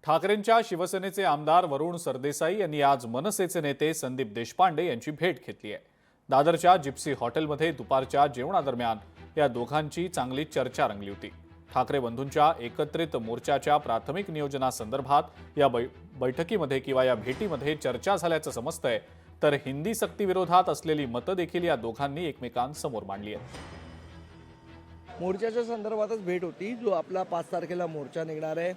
ठाकरेंच्या शिवसेनेचे आमदार वरुण सरदेसाई यांनी आज मनसेचे नेते संदीप देशपांडे यांची भेट घेतली आहे। दादरच्या जिप्सी हॉटेलमध्ये दुपारच्या जेवणादरम्यान या दोघांची चांगली चर्चा रंगली होती। ठाकरे बंधूंच्या एकत्रित मोर्चाच्या प्राथमिक नियोजनासंदर्भात या बैठकीमध्ये किंवा या भेटीमध्ये चर्चा झाल्याचं समजतंय, तर हिंदी सक्तीविरोधात असलेली मतं देखील या दोघांनी एकमेकांसमोर मांडली आहेत। मोर्चाच्या संदर्भातच भेट होती। जो आपला 5 तारखेला मोर्चा निघणार आहे,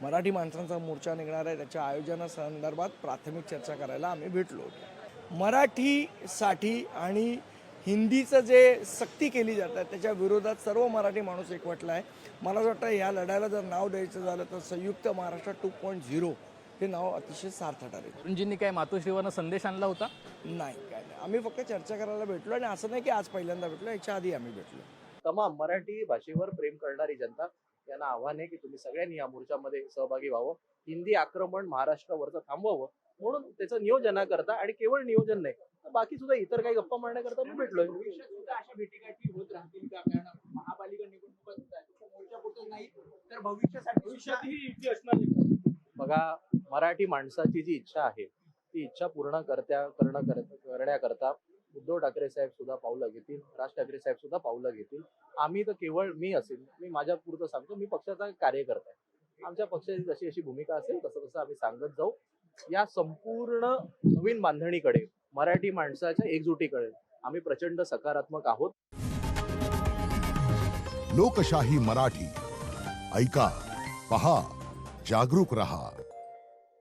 मराठी माणसांचा मोर्चा निघणार आहे, त्याच्या आयोजनासंदर्भात प्राथमिक चर्चा करायला आम्ही भेटलो होतो। मराठीसाठी आणि हिंदीचं जे सक्ती केली जातात त्याच्या विरोधात सर्व मराठी माणूस एकवटला आहे। मला असं वाटतं या लढ्याला जर नाव द्यायचं झालं तर संयुक्त महाराष्ट्र 2.0 हे नाव अतिशय सार्थ ठरेल। वरुणजींनी काय मातोश्रीवरनं संदेश आणला होता? नाही, काय नाही, आम्ही फक्त चर्चा करायला भेटलो आणि असं नाही की आज पहिल्यांदा भेटलो, याच्या आधी आम्ही भेटलो। तमाम मराठी भाषेवर प्रेम करणारी जनता यांना आव्हान आहे की तुम्ही सगळ्यांनी या मोर्चामध्ये सहभागी व्हावं, हिंदी आक्रमण महाराष्ट्रावरचं थांबवावं, म्हणून त्याचं नियोजन करता आणि केवळ नियोजन नाही तर बाकी सुद्धा इतर काही गप्पा मारण्याकरता मी भेटलोय। अशा भेटीगाठी होत राहतील का? कारण महापालिका निवडणुका मोर्चापुरतं नाही तर भविष्यातही असणार। बघा, मराठी माणसाची जी इच्छा आहे ती इच्छा पूर्ण करण्याकरता उद्धव ठाकरे साहेब सुद्धा पावलं घेतील, राज ठाकरे साहेब सुद्धा पावलं घेतील। आम्ही तर केवळ मी माझ्या पुरतं सांगतो, मी पक्षाचा कार्यकर्ता आहे। आमच्या पक्षाची जशी अशी भूमिका असेल तसं तसं आम्ही सांगत जाऊ। या संपूर्ण नवीन बांधणीकडे, मराठी माणसाच्या एकजुटीकडे आम्ही प्रचंड सकारात्मक आहोत। लोकशाही मराठी ऐका, पहा, जागरूक रहा।